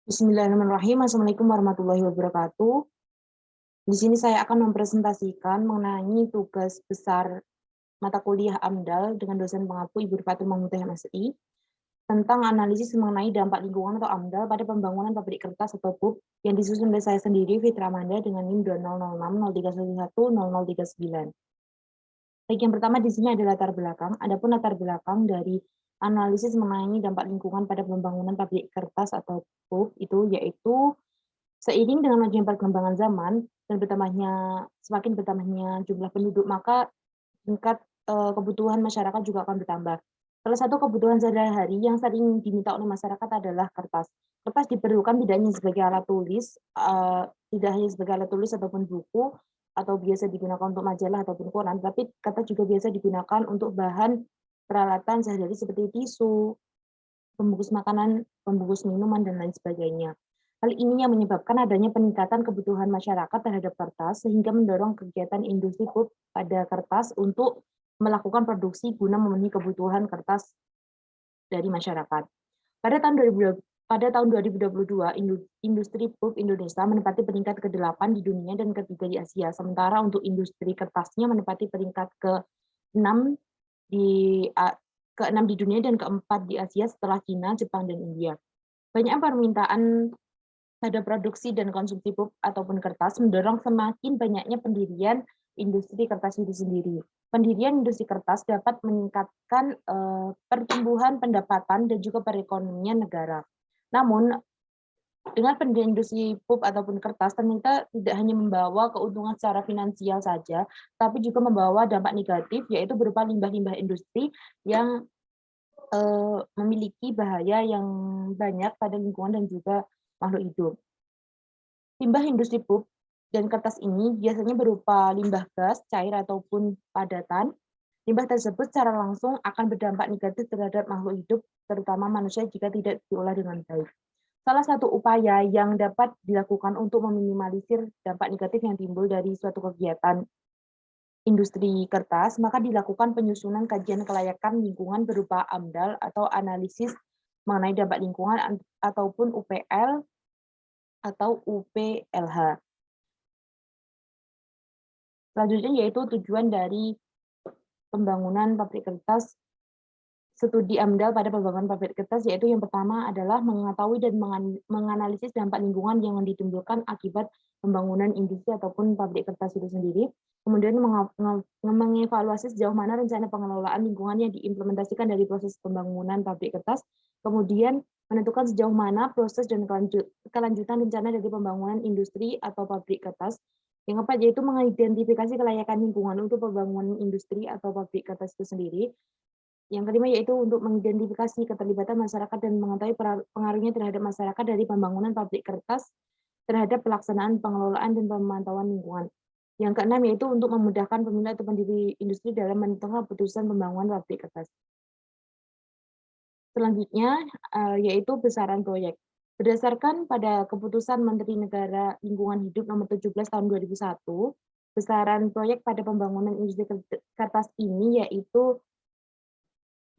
Bismillahirrahmanirrahim. Assalamualaikum warahmatullahi wabarakatuh. Di sini saya akan mempresentasikan mengenai tugas besar mata kuliah AMDAL dengan dosen pengampu Ibu Fatul Mahmudah MSI tentang analisis mengenai dampak lingkungan atau AMDAL pada pembangunan pabrik kertas atau PUP yang disusun oleh saya sendiri, Fitra Amanda, dengan NIM 200603110039. Baik, yang pertama di sini ada latar belakang. Adapun latar belakang dari analisis mengenai dampak lingkungan pada pembangunan pabrik kertas atau PUP itu yaitu seiring dengan majunya perkembangan zaman dan semakin bertambahnya jumlah penduduk, maka tingkat kebutuhan masyarakat juga akan bertambah. Salah satu kebutuhan sehari-hari yang sering diminta oleh masyarakat adalah kertas. Kertas diperlukan tidak hanya sebagai alat tulis, tidak hanya sebagai alat tulis ataupun buku, atau biasa digunakan untuk majalah ataupun koran, tapi kertas juga biasa digunakan untuk bahan peralatan sehari-hari seperti tisu, pembungkus makanan, pembungkus minuman, dan lain sebagainya. Hal ini yang menyebabkan adanya peningkatan kebutuhan masyarakat terhadap kertas sehingga mendorong kegiatan industri pulp pada kertas untuk melakukan produksi guna memenuhi kebutuhan kertas dari masyarakat. Pada tahun 2022, industri pulp Indonesia menempati peringkat ke-8 di dunia dan ke-3 di Asia. Sementara untuk industri kertasnya menempati peringkat ke-6 di ke-6 di dunia dan ke-4 di Asia setelah Cina, Jepang, dan India. Banyak permintaan pada produksi dan konsumsi pulp ataupun kertas mendorong semakin banyaknya pendirian industri kertas itu sendiri. Pendirian industri kertas dapat meningkatkan pertumbuhan pendapatan dan juga perekonomian negara. Namun, dengan pendirian industri pulp ataupun kertas ternyata tidak hanya membawa keuntungan secara finansial saja, tapi juga membawa dampak negatif, yaitu berupa limbah-limbah industri yang memiliki bahaya yang banyak pada lingkungan dan juga makhluk hidup. Limbah industri pulp dan kertas ini biasanya berupa limbah gas, cair, ataupun padatan. Limbah tersebut secara langsung akan berdampak negatif terhadap makhluk hidup, terutama manusia jika tidak diolah dengan baik. Salah satu upaya yang dapat dilakukan untuk meminimalisir dampak negatif yang timbul dari suatu kegiatan industri kertas, maka dilakukan penyusunan kajian kelayakan lingkungan berupa AMDAL atau analisis mengenai dampak lingkungan ataupun UPL atau UPLH. Selanjutnya yaitu tujuan dari pembangunan pabrik kertas, studi AMDAL pada pembangunan pabrik kertas, yaitu yang pertama adalah mengetahui dan menganalisis dampak lingkungan yang ditimbulkan akibat pembangunan industri ataupun pabrik kertas itu sendiri. Kemudian mengevaluasi sejauh mana rencana pengelolaan lingkungan yang diimplementasikan dari proses pembangunan pabrik kertas. Kemudian menentukan sejauh mana proses dan kelanjutan rencana dari pembangunan industri atau pabrik kertas. Yang keempat yaitu mengidentifikasi kelayakan lingkungan untuk pembangunan industri atau pabrik kertas itu sendiri. Yang kelima yaitu untuk mengidentifikasi keterlibatan masyarakat dan mengetahui pengaruhnya terhadap masyarakat dari pembangunan pabrik kertas terhadap pelaksanaan pengelolaan dan pemantauan lingkungan. Yang keenam yaitu untuk memudahkan pemilik atau pendiri industri dalam menentukan keputusan pembangunan pabrik kertas. Selanjutnya yaitu besaran proyek. Berdasarkan pada keputusan Menteri Negara Lingkungan Hidup nomor 17 tahun 2001, besaran proyek pada pembangunan industri kertas ini yaitu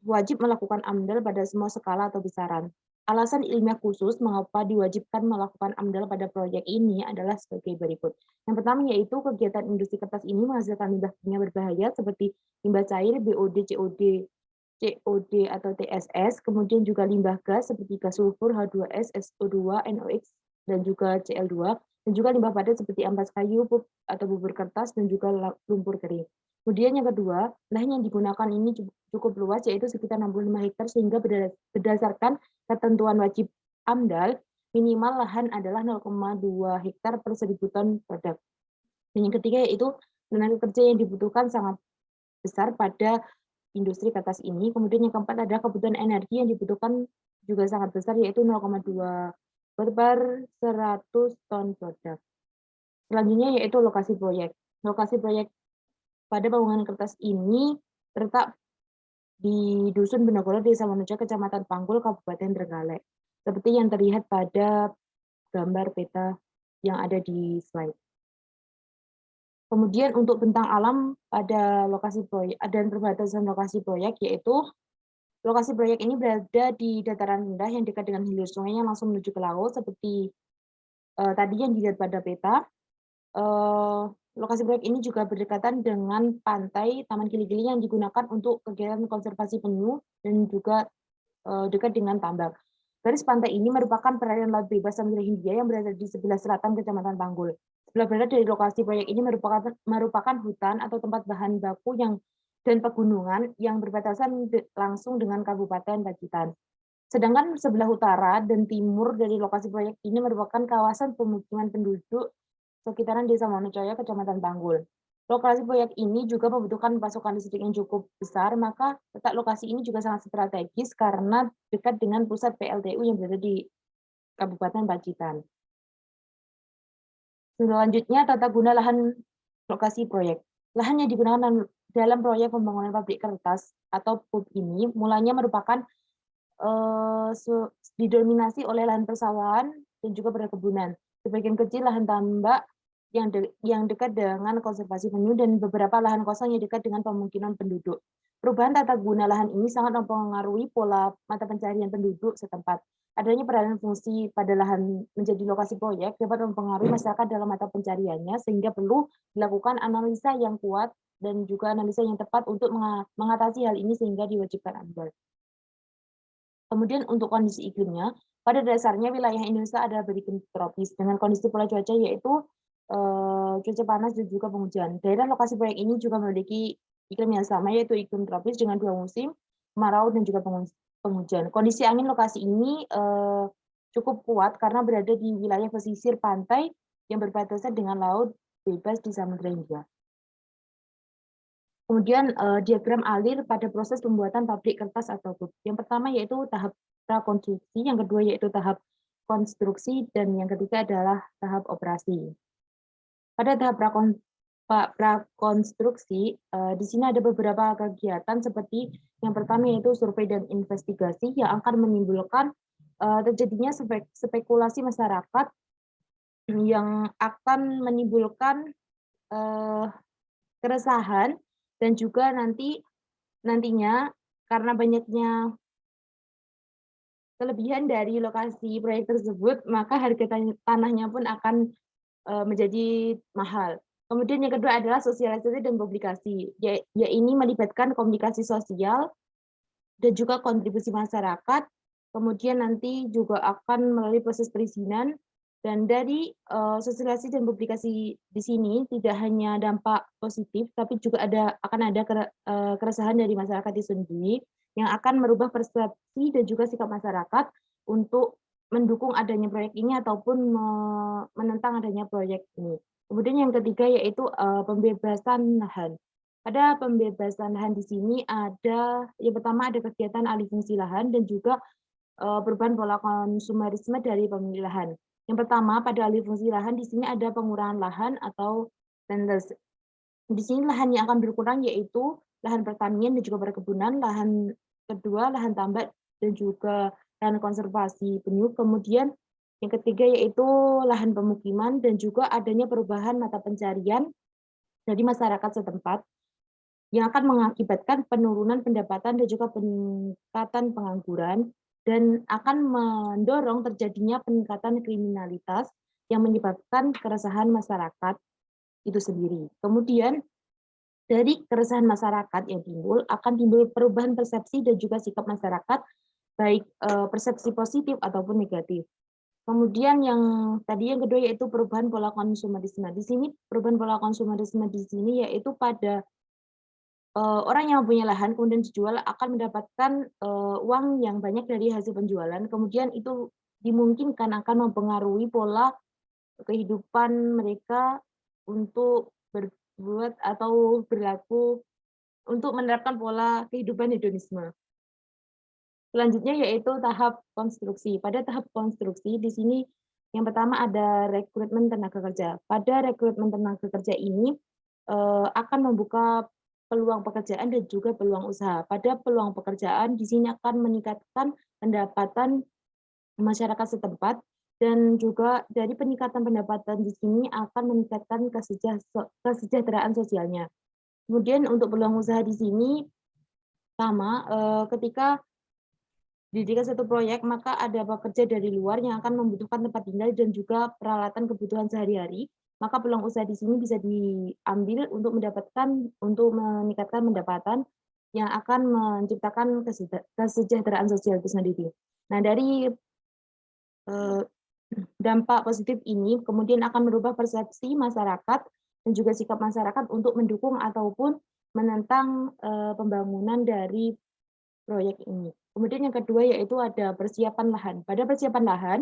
wajib melakukan AMDAL pada semua skala atau besaran. Alasan ilmiah khusus mengapa diwajibkan melakukan AMDAL pada proyek ini adalah sebagai berikut. Yang pertama yaitu kegiatan industri kertas ini menghasilkan limbah kimia berbahaya seperti limbah cair, BOD, COD atau TSS, kemudian juga limbah gas seperti gas sulfur, H2S, SO2, NOx, dan juga Cl2, dan juga limbah padat seperti ampas kayu, pup atau bubur kertas, dan juga lumpur kering. Kemudian yang kedua, lahan yang digunakan ini cukup luas, yaitu sekitar 65 hektar, sehingga berdasarkan ketentuan wajib AMDAL, minimal lahan adalah 0,2 hektar per 1.000 ton produk. Dan yang ketiga yaitu tenaga kerja yang dibutuhkan sangat besar pada industri kertas ini. Kemudian yang keempat adalah kebutuhan energi yang dibutuhkan juga sangat besar, yaitu 0,2 per 100 ton produk. Selanjutnya yaitu lokasi proyek. Lokasi proyek pada pembangunan kertas ini terletak di Dusun Benogoro, Desa Wonorejo, Kecamatan Panggul, Kabupaten Trenggalek. Seperti yang terlihat pada gambar peta yang ada di slide. Kemudian untuk bentang alam pada lokasi proyek dan perbatasan lokasi proyek yaitu Lokasi proyek ini berada di dataran rendah yang dekat dengan hilir sungai yang langsung menuju ke laut seperti tadi yang dilihat pada peta. Lokasi proyek ini juga berdekatan dengan pantai Taman Gili-Gili yang digunakan untuk kegiatan konservasi penyu dan juga dekat dengan tambak. Garis pantai ini merupakan perairan laut bebas Samudra Hindia yang berada di sebelah selatan Kecamatan Panggul. Sebelah barat dari lokasi proyek ini merupakan hutan atau tempat bahan baku dan pegunungan yang berbatasan langsung dengan Kabupaten Pacitan. Sedangkan sebelah utara dan timur dari lokasi proyek ini merupakan kawasan pemukiman penduduk sekitaran Desa Monocaya, Kecamatan Panggul. Lokasi proyek ini juga membutuhkan pasokan listrik yang cukup besar, maka letak lokasi ini juga sangat strategis karena dekat dengan pusat PLTU yang berada di Kabupaten Pacitan. Selanjutnya, tata guna lahan lokasi proyek. Lahan yang digunakan dalam proyek pembangunan pabrik kertas atau PUP ini mulanya merupakan didominasi oleh lahan persawahan dan juga perkebunan. Sebagian kecil lahan tambak yang dekat dengan konservasi penyu dan beberapa lahan kosong yang dekat dengan pemukiman penduduk. Perubahan tata guna lahan ini sangat mempengaruhi pola mata pencarian penduduk setempat. Adanya peranan fungsi pada lahan menjadi lokasi proyek dapat mempengaruhi masyarakat dalam mata pencariannya, sehingga perlu dilakukan analisa yang kuat dan juga analisa yang tepat untuk mengatasi hal ini sehingga diwajibkan amdal. Kemudian untuk kondisi iklimnya, pada dasarnya wilayah Indonesia adalah beriklim tropis dengan kondisi pola cuaca yaitu cuaca panas dan juga penghujan. Daerah lokasi proyek ini juga memiliki iklim yang sama yaitu iklim tropis dengan 2 musim, kemarau dan juga penghujan. Kondisi angin lokasi ini cukup kuat karena berada di wilayah pesisir pantai yang berbatasan dengan laut bebas di Samudra Hindia. Kemudian diagram alir pada proses pembuatan pabrik kertas atau PUP. Yang pertama yaitu tahap prakonstruksi, yang kedua yaitu tahap konstruksi, dan yang ketiga adalah tahap operasi. Pada tahap prakonstruksi, di sini ada beberapa kegiatan seperti yang pertama yaitu survei dan investigasi yang akan menimbulkan terjadinya spekulasi masyarakat yang akan menimbulkan keresahan dan juga nantinya karena banyaknya kelebihan dari lokasi proyek tersebut, maka harga tanahnya pun akan menjadi mahal. Kemudian yang kedua adalah sosialisasi dan publikasi. Ini melibatkan komunikasi sosial dan juga kontribusi masyarakat. Kemudian nanti juga akan melalui proses perizinan. Dan dari sosialisasi dan publikasi di sini tidak hanya dampak positif, tapi juga akan ada keresahan dari masyarakat itu sendiri yang akan merubah persepsi dan juga sikap masyarakat untuk mendukung adanya proyek ini ataupun menentang adanya proyek ini. Kemudian yang ketiga yaitu pembebasan lahan. Pada pembebasan lahan di sini ada yang pertama ada kegiatan alih fungsi lahan dan juga perubahan pola konsumerisme dari pemilik lahan. Yang pertama, pada alih fungsi lahan di sini ada pengurangan lahan atau landless. Di sini lahan yang akan berkurang yaitu lahan pertanian dan juga perkebunan, lahan kedua lahan tambak dan juga lahan konservasi penyu. Kemudian yang ketiga yaitu lahan pemukiman dan juga adanya perubahan mata pencarian dari masyarakat setempat yang akan mengakibatkan penurunan pendapatan dan juga peningkatan pengangguran dan akan mendorong terjadinya peningkatan kriminalitas yang menyebabkan keresahan masyarakat itu sendiri. Kemudian dari keresahan masyarakat yang timbul akan timbul perubahan persepsi dan juga sikap masyarakat baik persepsi positif ataupun negatif. Kemudian yang kedua yaitu perubahan pola konsumerisme. Di sini perubahan pola konsumerisme di sini yaitu pada orang yang punya lahan kemudian dijual akan mendapatkan uang yang banyak dari hasil penjualan. Kemudian itu dimungkinkan akan mempengaruhi pola kehidupan mereka untuk berbuat atau berlaku untuk menerapkan pola kehidupan hedonisme. Selanjutnya yaitu tahap konstruksi. Pada tahap konstruksi di sini yang pertama ada rekrutmen tenaga kerja. Pada rekrutmen tenaga kerja ini akan membuka peluang pekerjaan dan juga peluang usaha. Pada peluang pekerjaan di sini akan meningkatkan pendapatan masyarakat setempat dan juga dari peningkatan pendapatan di sini akan meningkatkan kesejahteraan sosialnya. Kemudian untuk peluang usaha di sini sama ketika didirikan satu proyek, maka ada pekerja dari luar yang akan membutuhkan tempat tinggal dan juga peralatan kebutuhan sehari-hari, maka peluang usaha di sini bisa diambil untuk meningkatkan pendapatan yang akan menciptakan kesejahteraan sosial itu sendiri. Nah, dari dampak positif ini kemudian akan merubah persepsi masyarakat dan juga sikap masyarakat untuk mendukung ataupun menentang pembangunan dari proyek ini. Kemudian yang kedua yaitu ada persiapan lahan. Pada persiapan lahan,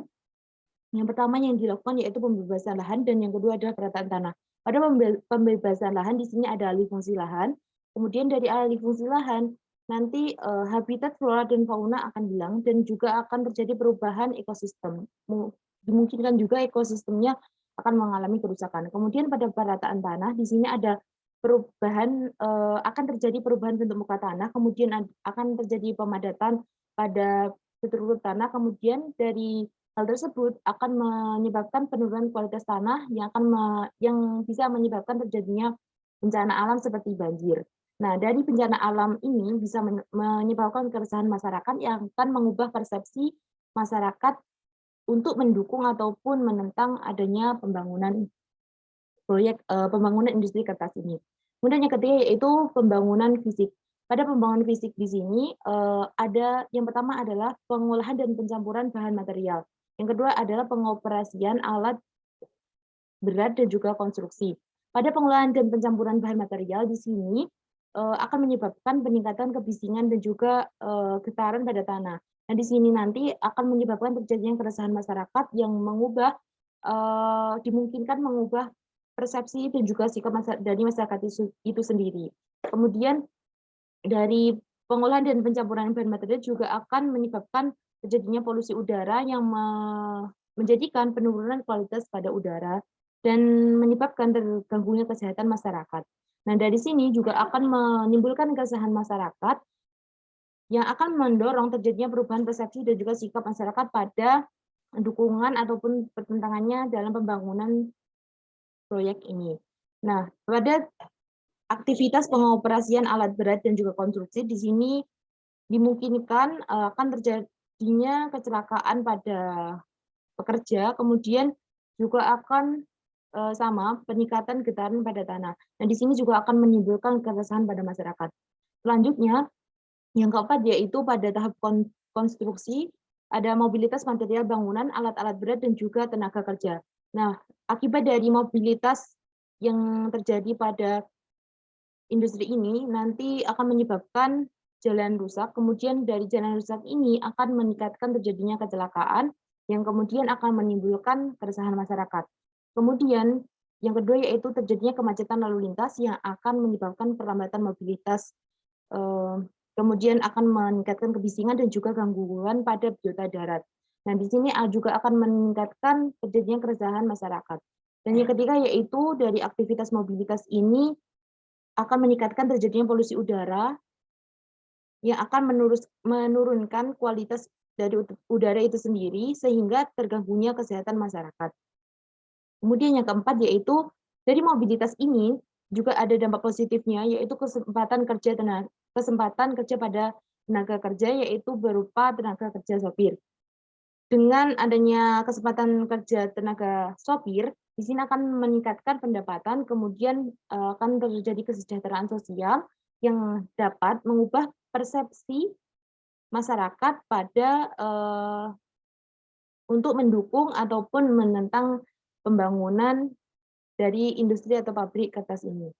yang pertama yang dilakukan yaitu pembebasan lahan dan yang kedua adalah penataan tanah. Pada pembebasan lahan di sini ada alih fungsi lahan. Kemudian dari alih fungsi lahan nanti habitat flora dan fauna akan hilang dan juga akan terjadi perubahan ekosistem. Dimungkinkan juga ekosistemnya akan mengalami kerusakan. Kemudian pada penataan tanah di sini ada akan terjadi perubahan bentuk muka tanah, kemudian akan terjadi pemadatan pada struktur tanah, kemudian dari hal tersebut akan menyebabkan penurunan kualitas tanah yang bisa menyebabkan terjadinya bencana alam seperti banjir. Nah, dari bencana alam ini bisa menyebabkan keresahan masyarakat yang akan mengubah persepsi masyarakat untuk mendukung ataupun menentang adanya pembangunan industri kertas ini. Kemudian yang ketiga yaitu pembangunan fisik. Pada pembangunan fisik di sini ada yang pertama adalah pengolahan dan pencampuran bahan material. Yang kedua adalah pengoperasian alat berat dan juga konstruksi. Pada pengolahan dan pencampuran bahan material di sini akan menyebabkan peningkatan kebisingan dan juga getaran pada tanah. Nah, di sini nanti akan menyebabkan terjadinya keresahan masyarakat yang dimungkinkan mengubah persepsi dan juga sikap dari masyarakat itu sendiri. Kemudian dari pengolahan dan pencampuran bahan material juga akan menyebabkan terjadinya polusi udara yang menjadikan penurunan kualitas pada udara dan menyebabkan terganggunya kesehatan masyarakat. Nah, dari sini juga akan menimbulkan keresahan masyarakat yang akan mendorong terjadinya perubahan persepsi dan juga sikap masyarakat pada dukungan ataupun pertentangannya dalam pembangunan proyek ini. Nah, pada aktivitas pengoperasian alat berat dan juga konstruksi di sini dimungkinkan akan terjadinya kecelakaan pada pekerja, kemudian juga akan sama peningkatan getaran pada tanah. Nah, di sini juga akan menimbulkan keresahan pada masyarakat. Selanjutnya, yang keempat yaitu pada tahap konstruksi ada mobilitas material bangunan, alat-alat berat dan juga tenaga kerja. Nah, akibat dari mobilitas yang terjadi pada industri ini nanti akan menyebabkan jalan rusak, kemudian dari jalan rusak ini akan meningkatkan terjadinya kecelakaan yang kemudian akan menimbulkan keresahan masyarakat. Kemudian yang kedua yaitu terjadinya kemacetan lalu lintas yang akan menyebabkan perlambatan mobilitas, kemudian akan meningkatkan kebisingan dan juga gangguan pada biota darat. Nah, di sini juga akan meningkatkan terjadinya keresahan masyarakat. Dan yang ketiga yaitu dari aktivitas mobilitas ini akan meningkatkan terjadinya polusi udara yang akan menurunkan kualitas dari udara itu sendiri sehingga terganggunya kesehatan masyarakat. Kemudian yang keempat yaitu dari mobilitas ini juga ada dampak positifnya yaitu kesempatan kerja pada tenaga kerja yaitu berupa tenaga kerja sopir. Dengan adanya kesempatan kerja tenaga sopir, di sini akan meningkatkan pendapatan, kemudian akan terjadi kesejahteraan sosial yang dapat mengubah persepsi masyarakat pada untuk mendukung ataupun menentang pembangunan dari industri atau pabrik kertas ini.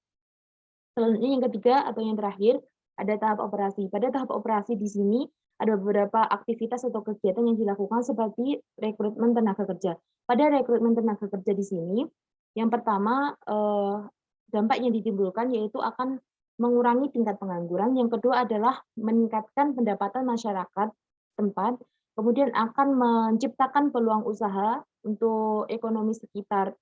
Selanjutnya yang ketiga atau yang terakhir ada tahap operasi. Pada tahap operasi di sini ada beberapa aktivitas atau kegiatan yang dilakukan seperti rekrutmen tenaga kerja. Pada rekrutmen tenaga kerja di sini, yang pertama dampak yang ditimbulkan yaitu akan mengurangi tingkat pengangguran. Yang kedua adalah meningkatkan pendapatan masyarakat tempat, kemudian akan menciptakan peluang usaha untuk ekonomi sekitar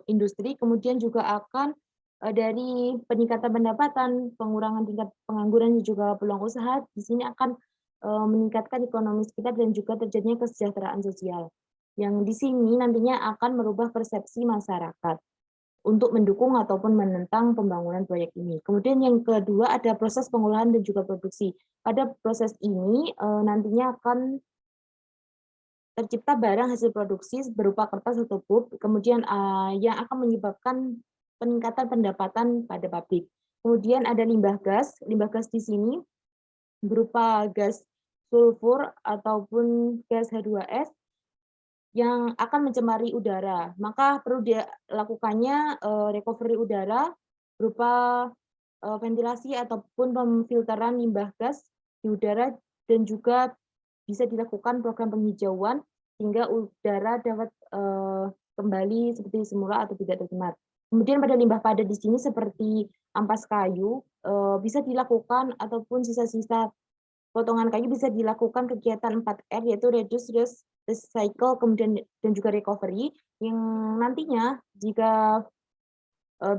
industri, kemudian juga akan dari peningkatan pendapatan, pengurangan tingkat pengangguran dan juga peluang usaha, di sini akan meningkatkan ekonomi sekitar dan juga terjadinya kesejahteraan sosial. Yang di sini nantinya akan merubah persepsi masyarakat untuk mendukung ataupun menentang pembangunan proyek ini. Kemudian yang kedua ada proses pengolahan dan juga produksi. Pada proses ini nantinya akan tercipta barang hasil produksi berupa kertas atau pulp, kemudian yang akan menyebabkan peningkatan pendapatan pada pabrik. Kemudian ada limbah gas. Limbah gas di sini berupa gas sulfur ataupun gas H2S yang akan mencemari udara. Maka perlu dilakukannya recovery udara berupa ventilasi ataupun pemfilteran limbah gas di udara, dan juga bisa dilakukan program penghijauan sehingga udara dapat kembali seperti semula atau tidak tercemar. Kemudian pada limbah padat di sini seperti ampas kayu bisa dilakukan, ataupun sisa-sisa potongan kayu bisa dilakukan kegiatan 4R, yaitu reduce, reuse, recycle, kemudian dan juga recovery, yang nantinya jika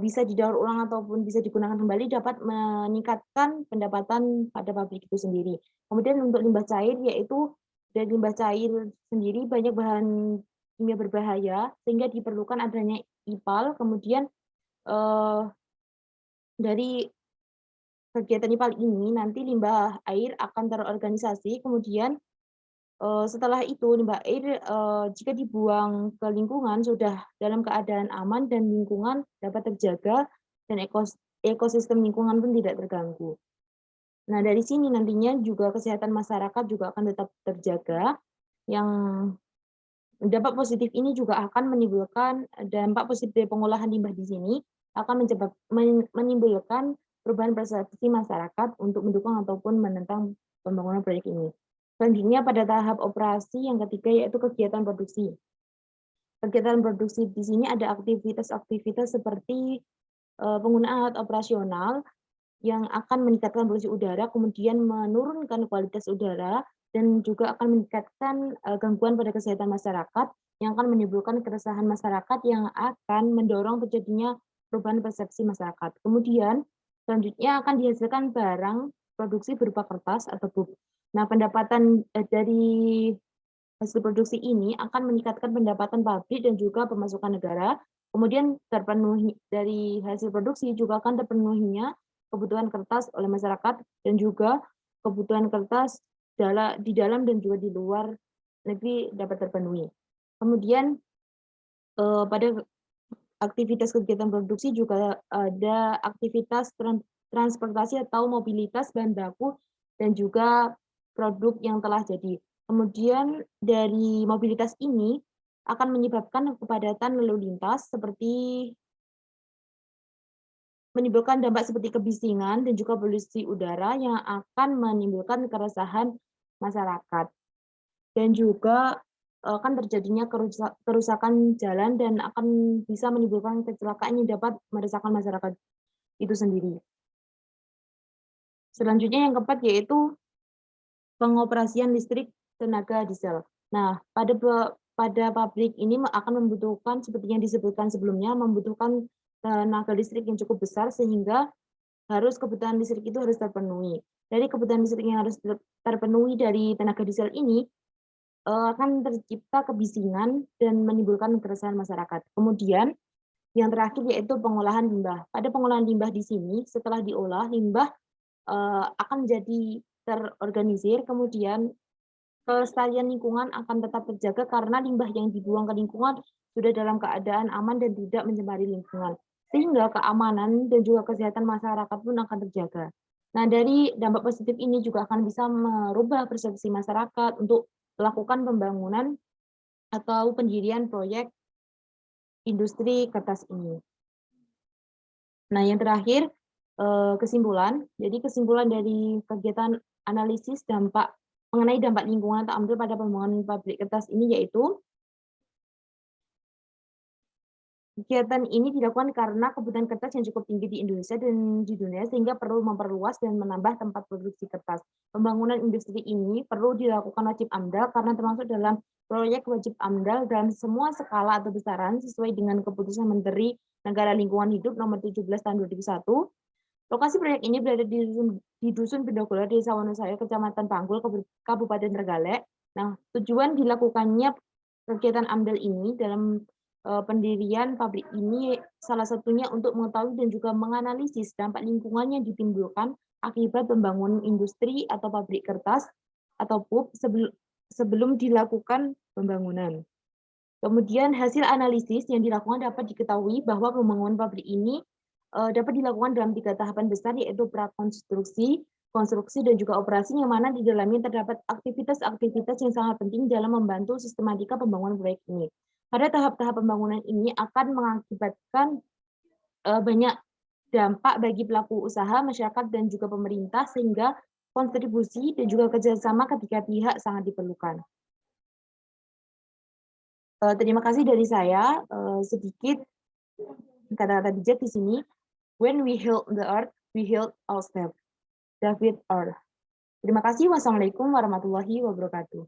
bisa didaur ulang ataupun bisa digunakan kembali dapat meningkatkan pendapatan pada pabrik itu sendiri. Kemudian untuk limbah cair, yaitu dari limbah cair sendiri banyak bahan kimia berbahaya sehingga diperlukan adanya IPAL. Kemudian dari kegiatan IPAL ini nanti limbah air akan terorganisasi, kemudian setelah itu limbah air jika dibuang ke lingkungan sudah dalam keadaan aman dan lingkungan dapat terjaga dan ekosistem lingkungan pun tidak terganggu. Nah, dari sini nantinya juga kesehatan masyarakat juga akan tetap terjaga. Yang dampak positif ini juga akan menimbulkan dampak positif dari pengolahan limbah di sini akan menimbulkan perubahan persepsi masyarakat untuk mendukung ataupun menentang pembangunan proyek ini. Selanjutnya pada tahap operasi yang ketiga yaitu kegiatan produksi. Kegiatan produksi di sini ada aktivitas-aktivitas seperti penggunaan alat operasional yang akan meningkatkan polusi udara, kemudian menurunkan kualitas udara, dan juga akan meningkatkan gangguan pada kesehatan masyarakat yang akan menimbulkan keresahan masyarakat yang akan mendorong terjadinya perubahan persepsi masyarakat. Kemudian selanjutnya akan dihasilkan barang produksi berupa kertas atau pulp. Nah, pendapatan dari hasil produksi ini akan meningkatkan pendapatan pabrik dan juga pemasukan negara. Kemudian terpenuhi dari hasil produksi juga akan terpenuhinya kebutuhan kertas oleh masyarakat dan juga kebutuhan kertas di dalam dan juga di luar negeri dapat terpenuhi. Kemudian pada aktivitas kegiatan produksi juga ada aktivitas transportasi atau mobilitas bahan baku dan juga produk yang telah jadi. Kemudian dari mobilitas ini akan menyebabkan kepadatan lalu lintas seperti menimbulkan dampak seperti kebisingan dan juga polusi udara yang akan menimbulkan keresahan masyarakat. Dan juga akan terjadinya kerusakan jalan dan akan bisa menimbulkan kecelakaan yang dapat meresahkan masyarakat itu sendiri. Selanjutnya yang keempat yaitu pengoperasian listrik tenaga diesel. Nah, pada pabrik ini akan membutuhkan seperti yang disebutkan sebelumnya, membutuhkan tenaga listrik yang cukup besar sehingga kebutuhan listrik itu harus terpenuhi. Dari kebutuhan listrik yang harus terpenuhi dari tenaga diesel ini akan tercipta kebisingan dan menimbulkan keresahan masyarakat. Kemudian yang terakhir yaitu pengolahan limbah. Pada pengolahan limbah di sini setelah diolah limbah akan jadi terorganisir, kemudian kelestarian lingkungan akan tetap terjaga karena limbah yang dibuang ke lingkungan sudah dalam keadaan aman dan tidak mencemari lingkungan. Sehingga keamanan dan juga kesehatan masyarakat pun akan terjaga. Nah, dari dampak positif ini juga akan bisa merubah persepsi masyarakat untuk melakukan pembangunan atau pendirian proyek industri kertas ini. Nah, yang terakhir, kesimpulan. Jadi kesimpulan dari kegiatan analisis dampak mengenai dampak lingkungan atau AMDAL pada pembangunan pabrik kertas ini yaitu kegiatan ini dilakukan karena kebutuhan kertas yang cukup tinggi di Indonesia dan di dunia sehingga perlu memperluas dan menambah tempat produksi kertas. Pembangunan industri ini perlu dilakukan wajib AMDAL karena termasuk dalam proyek wajib AMDAL dalam semua skala atau besaran sesuai dengan keputusan Menteri Negara Lingkungan Hidup nomor 17 tahun 2001. Lokasi proyek ini berada di Dusun Bendogolo, Desa Wonosaya, Kecamatan Panggul, Kabupaten Trenggalek. Nah, tujuan dilakukannya kegiatan AMDAL ini dalam pendirian pabrik ini salah satunya untuk mengetahui dan juga menganalisis dampak lingkungan yang ditimbulkan akibat pembangunan industri atau pabrik kertas atau pulp sebelum dilakukan pembangunan. Kemudian hasil analisis yang dilakukan dapat diketahui bahwa pembangunan pabrik ini dapat dilakukan dalam 3 tahapan besar, yaitu prakonstruksi, konstruksi, dan juga operasi, yang mana di dalamnya terdapat aktivitas-aktivitas yang sangat penting dalam membantu sistematika pembangunan proyek ini. Pada tahap-tahap pembangunan ini akan mengakibatkan banyak dampak bagi pelaku usaha, masyarakat, dan juga pemerintah, sehingga kontribusi dan juga kerjasama ketiga pihak sangat diperlukan. Terima kasih dari saya, sedikit kata-kata bijak di sini. When we heal the earth, we heal ourselves. David Earth. Terima kasih. Wassalamualaikum warahmatullahi wabarakatuh.